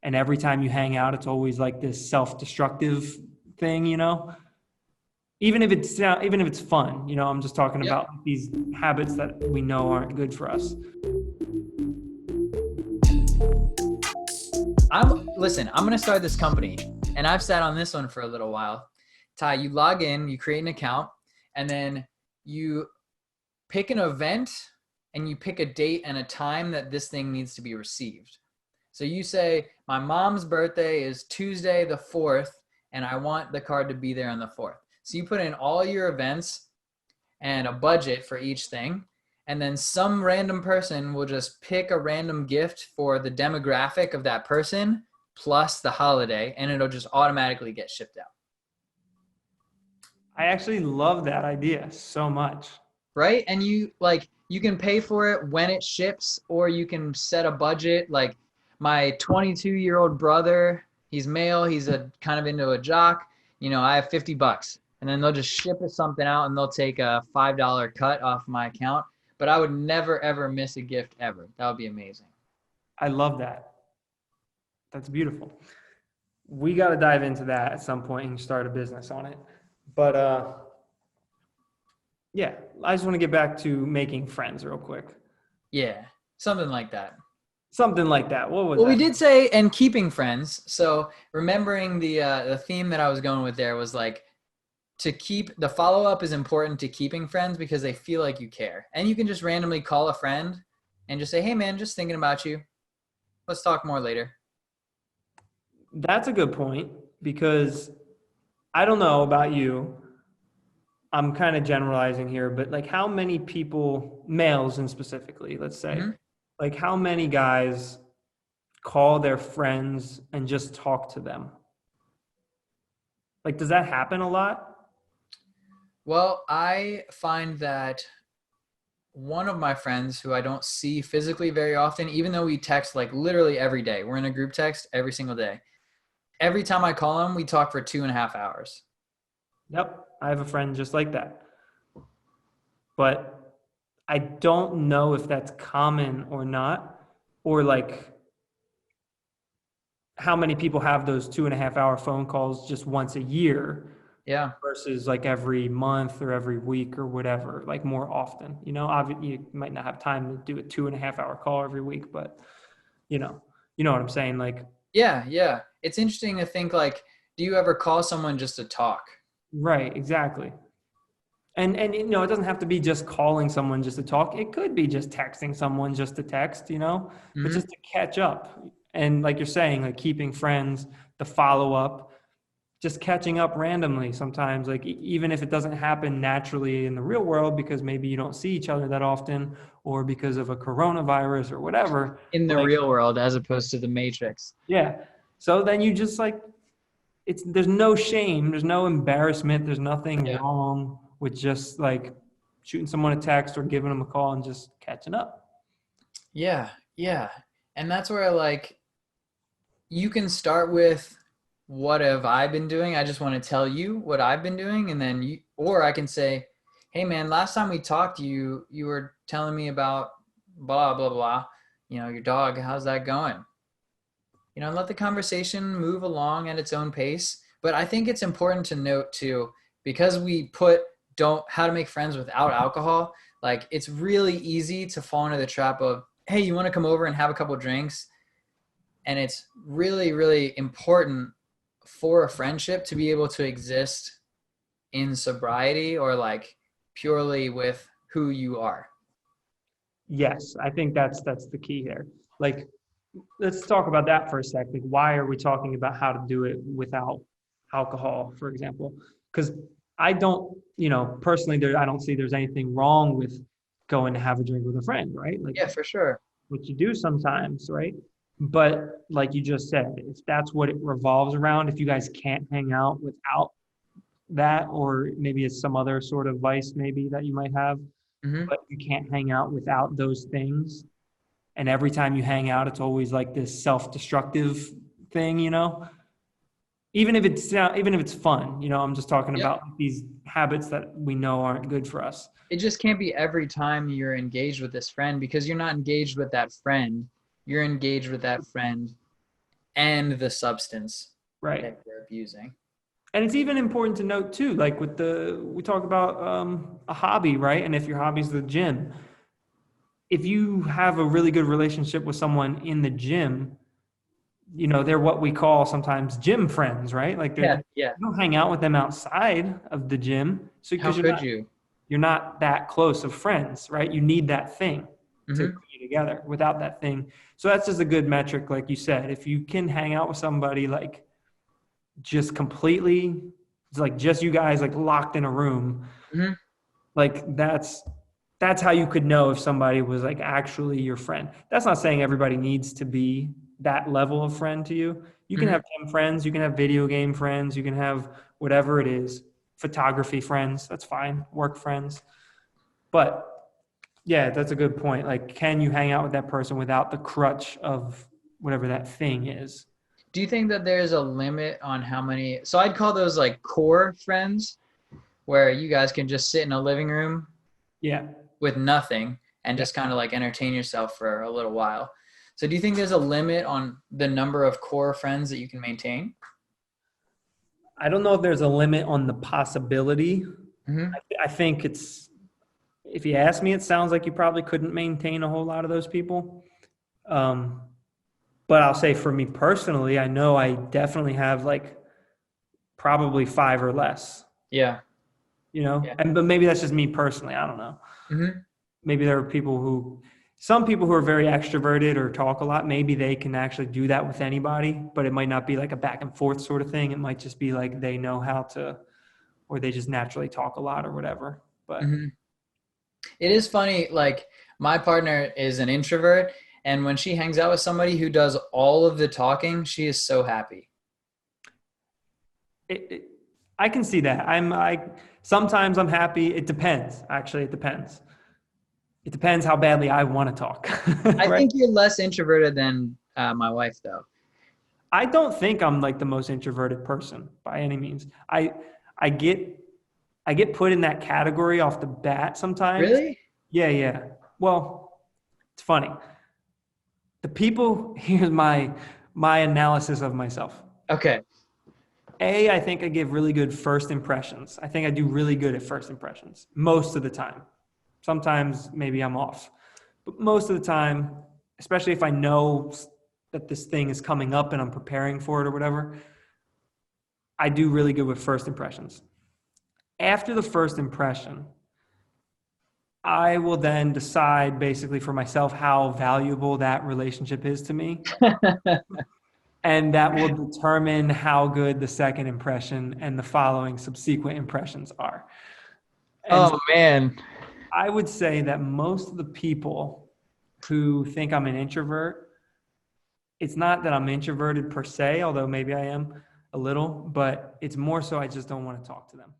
and every time you hang out, it's always like this self-destructive thing, even if it's fun, I'm just talking Yep. about these habits that we know aren't good for us. I'm gonna start this company, and I've sat on this one for a little while. Ty, you log in, you create an account, and then you pick an event and you pick a date and a time that this thing needs to be received. So you say, my mom's birthday is Tuesday the 4th, and I want the card to be there on the 4th. So you put in all your events and a budget for each thing. And then some random person will just pick a random gift for the demographic of that person plus the holiday, and it'll just automatically get shipped out. I actually love that idea so much. Right? And you can pay for it when it ships, or you can set a budget. Like my 22-year-old brother, he's male, he's a kind of into a jock. I have $50, and then they'll just ship us something out, and they'll take a $5 cut off my account. But I would never ever miss a gift ever. That would be amazing. I love that. That's beautiful. We got to dive into that at some point and start a business on it. But yeah, I just want to get back to making friends real quick. Yeah, something like that. Something like that. What was Well, that? we did say, and keeping friends. So remembering the theme that I was going with there was like, to keep the follow-up is important to keeping friends because they feel like you care. And you can just randomly call a friend and just say, hey man, just thinking about you. Let's talk more later. That's a good point, because I don't know about you. I'm kind of generalizing here, but like how many people, males and specifically, let's say, like how many guys call their friends and just talk to them? Like, does that happen a lot? Well, I find that one of my friends who I don't see physically very often, even though we text like literally every day, we're in a group text every single day. Every time I call him, we talk for 2.5 hours. Yep. I have a friend just like that. But I don't know if that's common or not, or like how many people have those 2.5 hour phone calls just once a year Yeah. versus like every month or every week or whatever, like more often. Obviously you might not have time to do a 2.5 hour call every week, but you know what I'm saying? Like, Yeah, yeah. It's interesting to think like, do you ever call someone just to talk? right, exactly. And it doesn't have to be just calling someone just to talk. It could be just texting someone just to text, but Mm-hmm. just to catch up. And like you're saying, like keeping friends, the follow up, just catching up randomly sometimes, like even if it doesn't happen naturally in the real world because maybe you don't see each other that often or because of a coronavirus or whatever. In the Like, real world as opposed to the Matrix. yeah. So then you just like, there's no shame, there's no embarrassment, there's nothing Yeah. wrong with just like shooting someone a text or giving them a call and just catching up. Yeah, yeah. And that's where like you can start with what have I been doing? I just want to tell you what I've been doing, and then or I can say, "Hey man, last time we talked you were telling me about blah blah blah, your dog, how's that going?" And let the conversation move along at its own pace. But I think it's important to note too, because we put don't how to make friends without alcohol, like it's really easy to fall into the trap of, "Hey, you want to come over and have a couple drinks?" And it's really, really important for a friendship to be able to exist in sobriety or like purely with who you are. Yes, I think that's the key here. Like, let's talk about that for a sec. Like, why are we talking about how to do it without alcohol, for example? Because I don't, personally, I don't see there's anything wrong with going to have a drink with a friend, right? Like, Yeah, for sure. what you do sometimes, right? But like you just said, if that's what it revolves around, if you guys can't hang out without that, or maybe it's some other sort of vice maybe that you might have, Mm-hmm. but you can't hang out without those things. And every time you hang out, it's always like this self-destructive thing, even if it's fun, I'm just talking Yep. about these habits that we know aren't good for us. It just can't be every time you're engaged with this friend, because you're not engaged with that friend. You're engaged with that friend and the substance Right. that you're abusing. And it's even important to note too, like we talk about a hobby, right? And if your hobby is the gym, if you have a really good relationship with someone in the gym, you know, they're what we call sometimes gym friends, right? Like Yeah, you yeah. don't hang out with them outside of the gym. So How because could you? you're not that close of friends, right? You need that thing to Mm-hmm. be together. Without that thing, so that's just a good metric, like you said. If you can hang out with somebody like just completely, it's like just you guys like locked in a room, Mm-hmm. like that's how you could know if somebody was like actually your friend. That's not saying everybody needs to be that level of friend to you. You can Mm-hmm. have gym friends, you can have video game friends, you can have whatever it is, photography friends, that's fine, work friends. But yeah, that's a good point. Like, can you hang out with that person without the crutch of whatever that thing is? Do you think that there's a limit on how many? So I'd call those like core friends, where you guys can just sit in a living room Yeah. with nothing and Yeah. just kind of like entertain yourself for a little while. So do you think there's a limit on the number of core friends that you can maintain? I don't know if there's a limit on the possibility. Mm-hmm. I think it's, if you ask me, it sounds like you probably couldn't maintain a whole lot of those people. Um, but I'll say for me personally, I know I definitely have like probably five or less, Yeah. you know, Yeah. and but maybe that's just me personally. I don't know. Mm-hmm. Maybe there are some people who are very extroverted or talk a lot, maybe they can actually do that with anybody, but it might not be like a back and forth sort of thing. It might just be like they know how to, or they just naturally talk a lot or whatever. But Mm-hmm. It is funny, like my partner is an introvert, and when she hangs out with somebody who does all of the talking, she is so happy. it, it, I can see that. Sometimes I'm happy. It depends. Actually, it depends. It depends how badly I want to talk, I right? think you're less introverted than my wife, though. I don't think I'm like the most introverted person by any means. I get I get put in that category off the bat sometimes. Really? Yeah, yeah. Well, it's funny. The people, here's my analysis of myself. Okay. I think I give really good first impressions. I think I do really good at first impressions most of the time. Sometimes maybe I'm off. But most of the time, especially if I know that this thing is coming up and I'm preparing for it or whatever, I do really good with first impressions. After the first impression, I will then decide basically for myself how valuable that relationship is to me. And that will determine how good the second impression and the following subsequent impressions are. And Oh man. I would say that most of the people who think I'm an introvert, it's not that I'm introverted per se, although maybe I am a little, but it's more so I just don't want to talk to them.